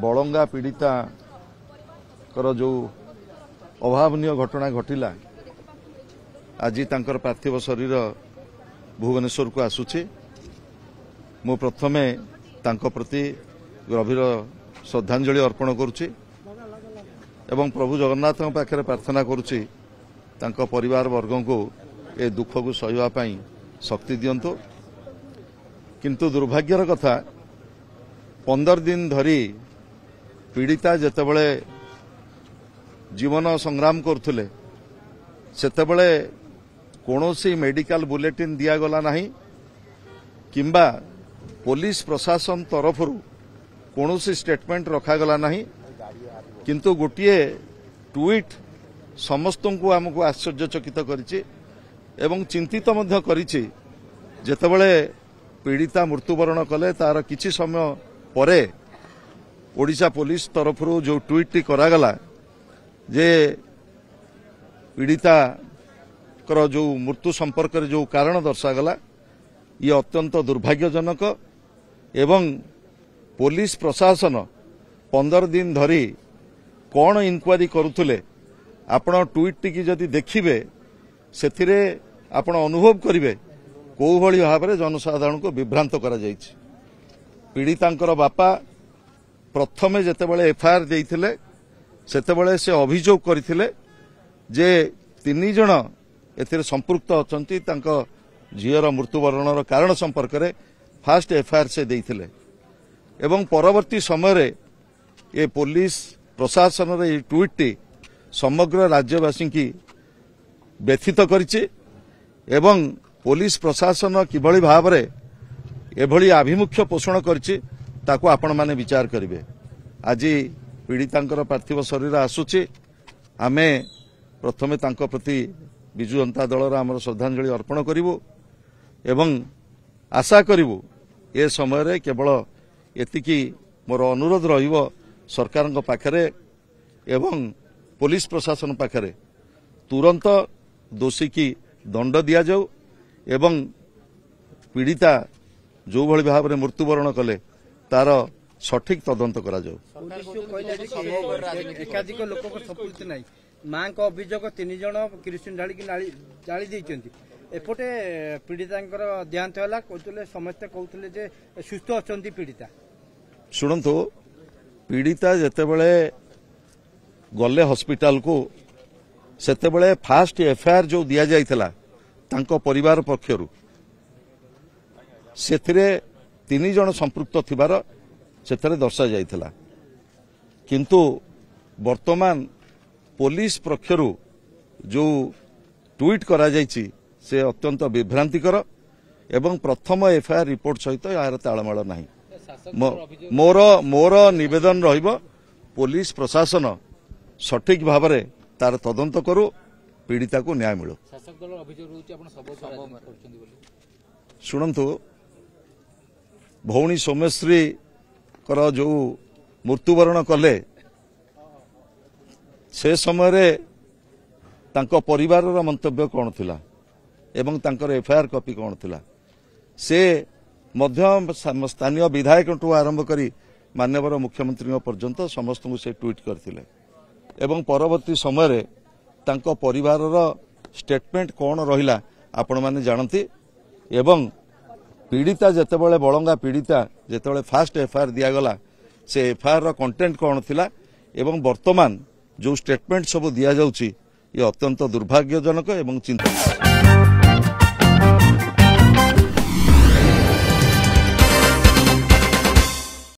बलंगा पीड़िता जो अभावनीय घटना घटिला आज तांकर पार्थिव शरीर भुवनेश्वर को आसुची मु प्रथमे तांको प्रति गभीर श्रद्धांजलि अर्पण करुच्ची एवं प्रभु जगन्नाथ पाखे प्रार्थना करुच्ची तांको परिवार वर्ग को ए दुख को सहिबा पई शक्ति दियंतो। किंतु दुर्भाग्यर कथा 15 दिन धरी पीड़िता जेतेबेले जीवन संग्राम करथुले सेतेबेले कोनोसी मेडिकल बुलेटिन दियागला नाही किंबा पुलिस प्रशासन तरफ कोनोसी स्टेटमेंट रखागला नाही। किंतु गोटे ट्वीट समस्त को आमको आश्चर्यचकित करिछि एवं चिंतित मध्य करिछि। जेतेबेले पीड़िता मृत्युवरण कले तार किछि समय परे ओडिशा पुलिस तरफ जो ट्वीट टी करागला जे पीड़िता जो मृत्यु संपर्क में जो कारण दर्शागला ये अत्यंत दुर्भाग्यजनक एवं पुलिस प्रशासन 15 दिन धरी कौन इनक्वारी करुले आपण ट्वीट टी जदि देखिबे सेथिरे आपण अनुभव करिवे को भली भाव में जनसाधारण को विभ्रांत करा जायछि। पीड़ितांकर बापा प्रथमे जेतेबेले एफआईआर देइथिले सेतेबेले से अभियोग करथिले जे 3 जण एथिरे संपृक्त अछंती तांको झीयर मृत्युवरणर कारण संपर्क में फास्ट एफआईआर से देइथिले एवं परवर्ती समय रे ए पुलिस प्रशासन रे ट्वीट टी समग्र राज्यवासी की व्यथित करिछि एवं पुलिस प्रशासन किभली भाव में एभली आभिमुख्य पोषण करिछि ताको आपण माने विचार करिवे। आज पीड़ितांकर पार्थिव शरीर आसुछि आमे प्रथमे तांको प्रति विजु जनता दलर आमर श्रद्धांजलि अर्पण करिवु एवं आशा करिवु ए समय रे केवल एतिकी मोर अनुरोध रहिबो सरकारक पाखरे एवं पुलिस प्रशासन पाखरे तुरंत दोषी की दंड दिया जाऊ एवं पीड़िता जो भली भाव में मृत्युवरण कले तार सठिक तदंत करा जाऊ। एकाधिक लोक संपुष्ट नहीं मां को अभियोग 3 जण किरोसिन ढाली जाली देइचंती एपटे पीड़िता देहांत होला कहतले समस्त कहतले जे सुस्थ अछंती पीड़िता। शुणंतु पीड़िता जेतेबेले गले हॉस्पिटल को सेतेबेले फास्ट एफआईआर जो दिया जाइतला तांको परिवार पक्षरु सेथिरे 3 जण संपृक्त थिबार सेथरे दर्शा जाइतला किंतु वर्तमान पुलिस पक्षरु जो ट्वीट करा जाइछि से अत्यंत विभ्रांतिकर एवं प्रथम एफआईआर रिपोर्ट सहित यार तालमेल नाही। मोर निवेदन रहिबो पुलिस प्रशासन सठिक भाव में तार तदंत करू पीड़िता को न्याय मिलो। शुणंतु भौणी सोमेश्वरी कर जो मृत्युवरण कले से समय रे तांको परिवार मंतव्य कौन थिला एवं तांकर एफआईआर कॉपी कौन थिला से मध्य स्थानीय विधायक आरंभ करी माननीय मुख्यमंत्री पर्यंत समस्त को से ट्वीट करथिले एवं परवर्ती समय रे तांको परिवार स्टेटमेंट कौन रहिला आपण माने जानती एवं पीड़िता जेतेबेले बलंगा पीड़िता जेतेबेले फास्ट एफआईआर दिया गला से एफआईआर कंटेंट कौन थिला एवं वर्तमान जो स्टेटमेंट सब दिया जाउची ये अत्यंत दुर्भाग्यजनक एवं चिंता।